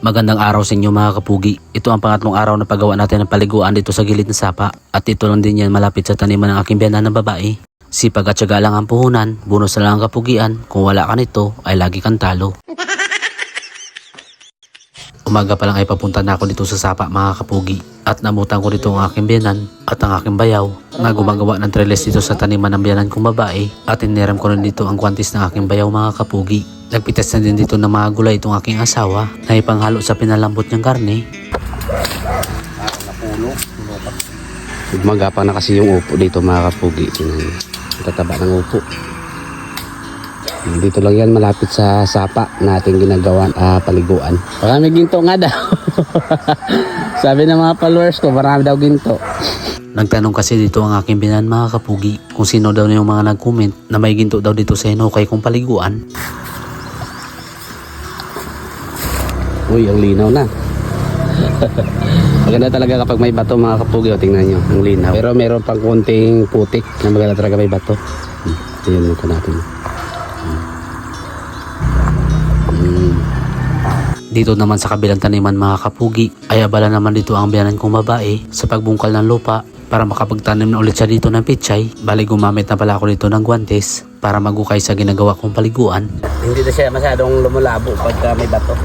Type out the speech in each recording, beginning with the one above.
Magandang araw sa inyo mga kapugi. Ito ang pangatlong araw na paggawa natin ng paliguan dito sa gilid ng sapa. At ito lang din yan malapit sa taniman ng aking biyanan na babae. Sipag at syaga lang ang puhunan, bonus na lang ang kapugian. Kung wala ka nito ay lagi kang talo. Umaga pa lang ay papunta na ako dito sa sapa mga kapugi. At namutan ko dito ang aking biyanan at ang aking bayaw na gumagawa ng trellis dito sa taniman ng biyanan kong babae. At iniram ko rin dito ang kwantis ng aking bayaw mga kapugi. Nagpitas na din dito ng mga gulay itong aking asawa na ipanghalo sa pinalambot niyang karne. Magapa na kasi yung upo dito mga kapugi. Tataba ng upo. Dito lang yan malapit sa sapa natin ginagawan paliguan. Marami ginto nga daw. Sabi ng mga followers ko marami daw ginto. Nagtanong kasi dito ang aking binan mga kapugi kung sino daw na yung mga nag-comment na may ginto daw dito sa hinukay kong paliguan. Uy, ang linaw na. Maganda talaga kapag may bato mga kapugi. O, tingnan nyo, ang linaw. Pero meron pang konting putik na maganda talaga may bato. Tingnan mo natin. Dito naman sa kabilang taniman mga kapugi ay abala naman dito ang biyanan kong babae sa pagbungkal ng lupa para makapagtanim na ulit siya dito ng pichay. Bali gumamit na pala ako dito ng guantes para magukay sa ginagawa kong paliguan. Hindi na siya masyadong lumulabo pagka may bato.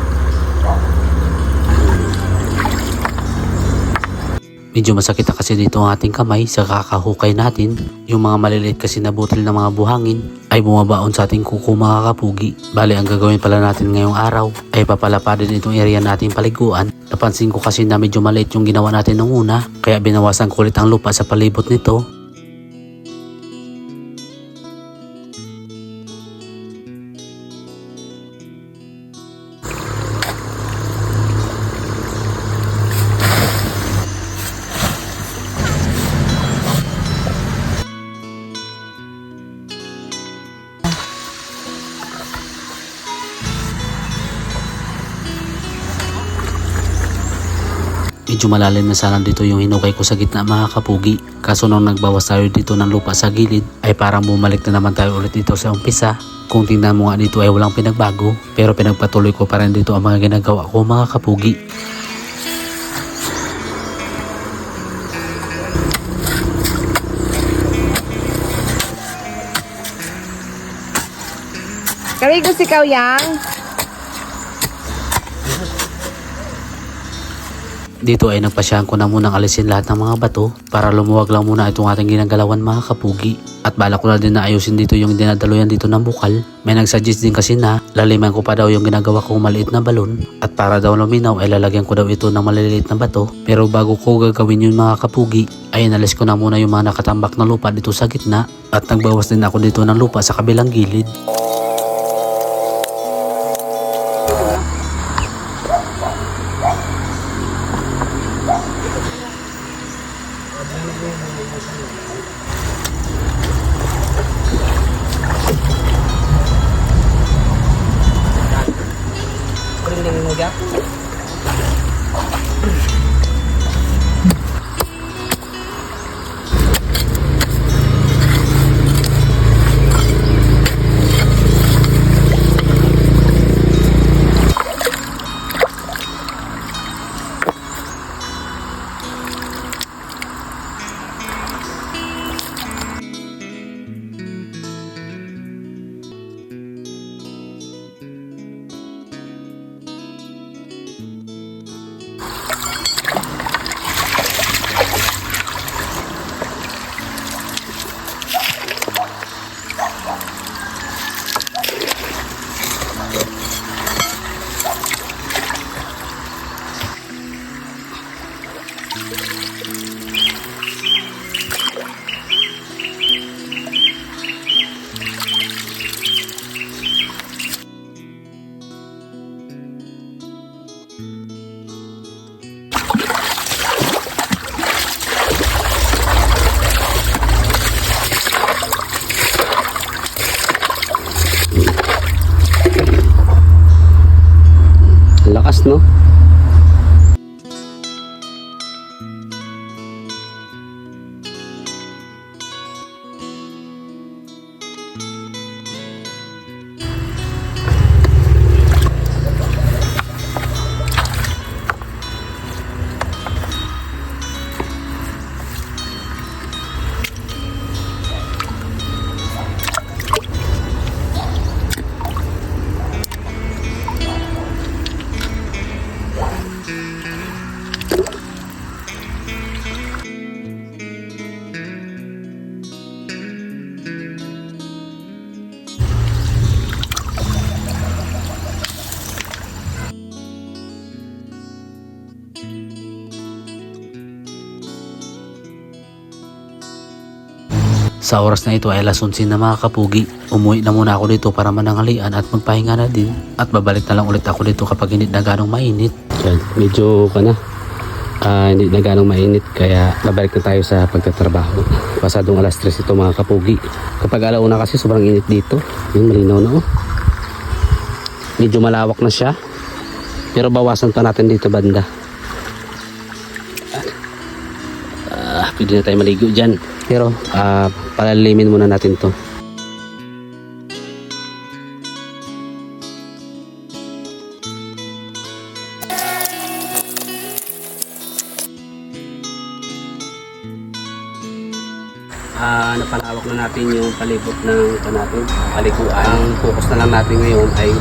Medyo masakit na kasi dito ang ating kamay sa kakahukay natin. Yung mga maliliit kasi na butil ng mga buhangin ay bumabaon sa ating kuko mga kapugi. Bali ang gagawin pala natin ngayong araw ay papalapadin itong area nating paliguan. Napansin ko kasi na medyo maliit yung ginawa natin nung una kaya binawasan ko ulit ang lupa sa palibot nito. Medyo malalim na sana dito yung hinukay ko sa gitna mga kapugi. Kaso nung nagbawas tayo dito ng lupa sa gilid ay parang bumalik na naman tayo ulit dito sa umpisa. Kung tingnan mo nga dito ay walang pinagbago pero pinagpatuloy ko pa rin dito ang mga ginagawa ko mga kapugi. Kami ko si Kawyang. Dito ay nagpasyahan ko na munang alisin lahat ng mga bato para lumuwag lang muna itong ating ginagalawan mga kapugi. At balak ko na din na ayusin dito yung dinadaluyan dito ng bukal. May nagsuggest din kasi na laliman ko pa daw yung ginagawa kong maliit na balon. At para daw luminaw ay lalagyan ko daw ito ng maliliit na bato. Pero bago ko gagawin yun mga kapugi ay inalis ko na muna yung mga nakatambak na lupa dito sa gitna. At nagbawas din ako dito ng lupa sa kabilang gilid. Sa oras na ito ay alas 11 na mga kapugi. Umuwi na muna ako dito para mananghalian at magpahinga na din. At babalik na lang ulit ako dito kapag hindi na ganong mainit. Yan, medyo hindi na ganong mainit kaya babalik na tayo sa pagtatrabaho. Pasadong alas 3 ito mga kapugi. Kapag alauna kasi sobrang init dito. Yun, malinaw na oh. Medyo malawak na siya. Pero bawasan pa natin dito banda. Pwede na tayo maligo dyan. Pero palalimin muna natin to. Napalawak na natin yung palibot ng paliguan. Ang focus na lang natin ngayon ay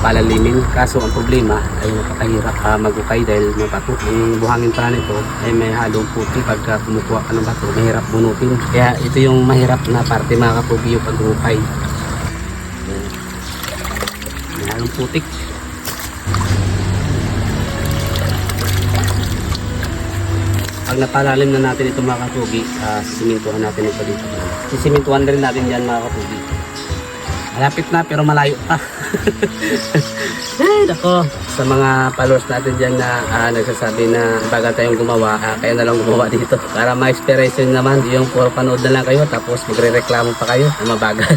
palalimin. Kaso ang problema ay napakahirap magukay dahil mabato. Ang buhangin pala nito ay may halong puti. Pagka kumukuha ka ng bato, mahirap bunutin. Kaya ito yung mahirap na parte mga kapugi, yung pag-ukay. May halong putik. Pag napalalim na natin ito mga kapugi, sisimintuhan natin ito dito. Sisimintuhan rin natin yan mga kapugi. Malapit na pero malayo pa. Ay, nako. Sa mga followers natin dyan na nagsasabi na bagal tayong gumawa, kayo na lang gumawa dito. Para ma-experience naman, yung puro panood na lang kayo tapos magre-reklamo pa kayo na mabagal.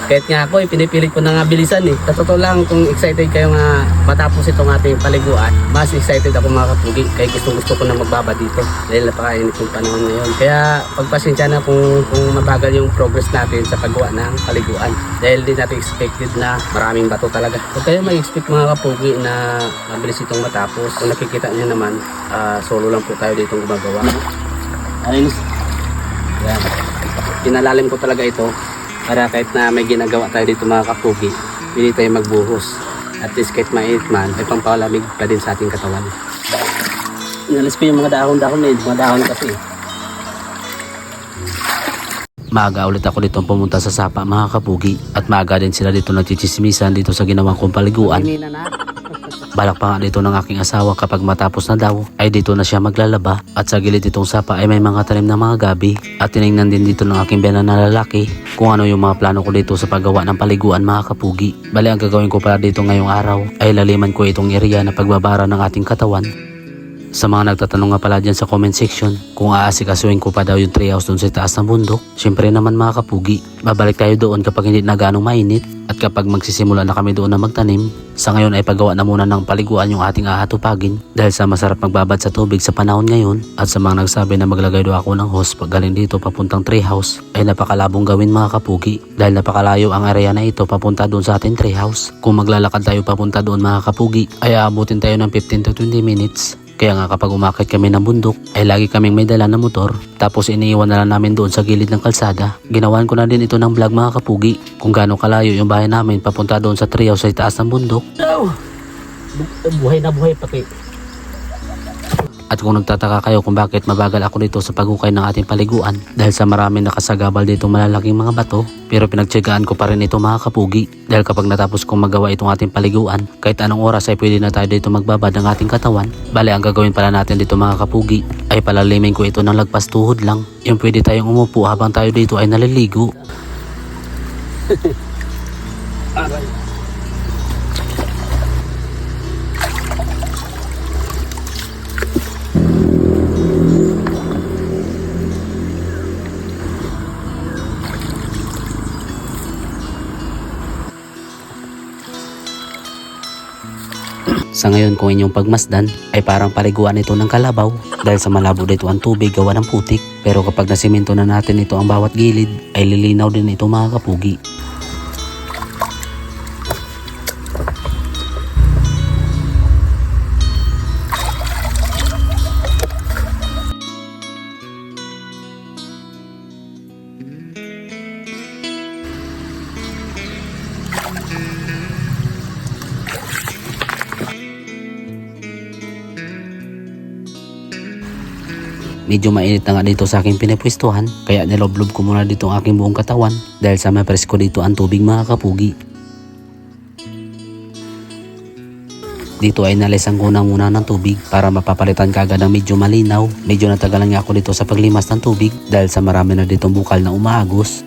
Kahit nga ako, pinipilit ko na nga bilisan eh. Sa totoo lang, kung excited kayo nga matapos itong ating paliguan, mas excited ako mga kapugi. Kaya gusto ko na magbaba dito. Dahil napakainit yung panahon ngayon. Kaya pagpasensya na kung mabagal yung progress natin sa paggawa ng paliguan. Dahil di natin expected na maraming bato talaga. Huwag kayo mag-expect mga kapugi na mabilis itong matapos. Kung nakikita nyo naman, solo lang po tayo dito gumagawa. Ayun. Yan. Pinalalim ko talaga ito. Para kahit na may ginagawa tayo dito mga kapugi, hindi tayo magbuhos. At least kahit mainit man, ay pampalamig pa din sa ating katawan. Inalis ko yung mga dahon-dahon eh. Mga dahon kasi. Maaga ulit ako dito pumunta sa Sapa mga kapugi. At maaga din sila dito nagchichismisan dito sa ginawang kong paliguan. Balak pa nga dito ng aking asawa kapag matapos na daw ay dito na siya maglalaba. At sa gilid itong sapa ay may mga tanim na mga gabi. At tinignan din dito ng aking biyanan na lalaki kung ano yung mga plano ko dito sa paggawa ng paliguan mga kapugi. Bali ang gagawin ko pala dito ngayong araw ay laliman ko itong area na pagbabara ng ating katawan. Sa mga nagtatanong nga pala dyan sa comment section kung aasikasuhin ko pa daw yung treehouse dun sa taas ng bundok, syempre naman mga kapugi, babalik tayo doon kapag hindi na ganong mainit at kapag magsisimula na kami doon na magtanim. Sa ngayon ay paggawa na muna ng paliguan yung ating ahatupagin dahil sa masarap magbabad sa tubig sa panahon ngayon. At sa mga nagsabi na maglagay daw ako ng hose pag galing dito papuntang treehouse ay napakalabong gawin mga kapugi dahil napakalayo ang area na ito papunta doon sa ating treehouse. Kung maglalakad tayo papunta doon mga kapugi ay aabutin tayo ng 15 to 20 minutes. Kaya nga kapag umakit kami ng bundok ay lagi kaming may dala na motor tapos iniiwan na lang namin doon sa gilid ng kalsada. Ginawan ko na din ito ng vlog mga kapugi kung gaano kalayo yung bahay namin papunta doon sa treehouse sa itaas ng bundok. Buhay na buhay pati. At kung nagtataka kayo kung bakit mabagal ako dito sa pagukay ng ating paliguan dahil sa maraming nakasagabal dito malalaking mga bato, pero pinagtsagaan ko pa rin ito mga kapugi dahil kapag natapos kong magawa itong ating paliguan kahit anong oras ay pwede na tayo dito magbabad ng ating katawan. Bale ang gagawin pala natin dito mga kapugi ay palalimin ko ito ng lagpas tuhod lang, yung pwede tayong umupo habang tayo dito ay naliligo. Sa ngayon kung inyong pagmasdan ay parang paliguan ito ng kalabaw dahil sa malabo dito ang tubig gawa ng putik. Pero kapag nasimento na natin ito ang bawat gilid ay lilinaw din ito mga kapugi. Medyo mainit na nga dito sa aking pinapwestuhan kaya niloblob ko muna dito ang aking buong katawan dahil sa may presko dito ang tubig mga kapugi. Dito ay nalisan ko na muna ng tubig para mapapalitan kagad ng medyo malinaw. Medyo natagalan nga ako dito sa paglimas ng tubig dahil sa marami na ditong bukal na umaagos.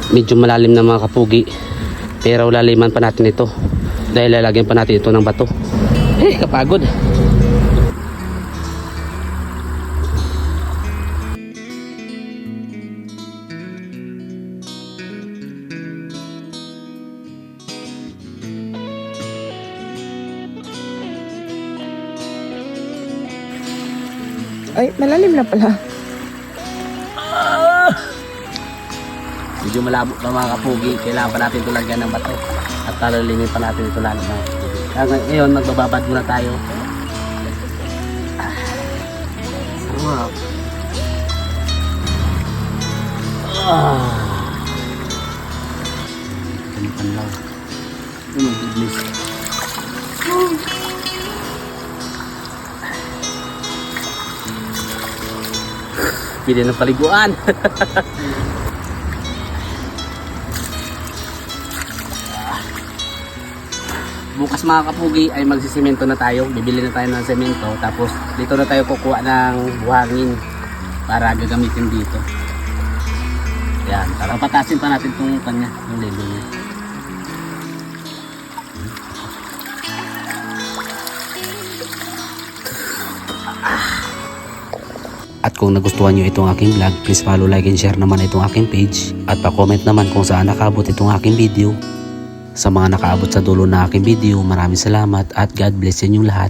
Medyo malalim na mga kapugi, pero laliman pa natin ito dahil lalagyan pa natin ito ng bato. Kapagod. Ay, malalim na pala. Medyo malabo pa mga kapugi, kailangan pa natin ito lagyan ng bato at talalimin pa natin ito lalo mga kapugi. Kaya ngayon magbababad muna tayo. Sarap. Ang panlaw. Oh my goodness. Pili ng paliguan. Bukas mga kapugi ay magsisimento na tayo. Bibili na tayo ng semento. Tapos dito na tayo kukuha ng buhangin para gagamitin dito. Yan. Para patasin pa natin itong kanya. Yung lelo niya. At kung nagustuhan nyo itong aking vlog, please follow, like, and share naman itong aking page. At pa-comment naman kung saan nakabot itong aking video. Sa mga nakaabot sa dulo na aking video, maraming salamat at God bless sa inyong lahat.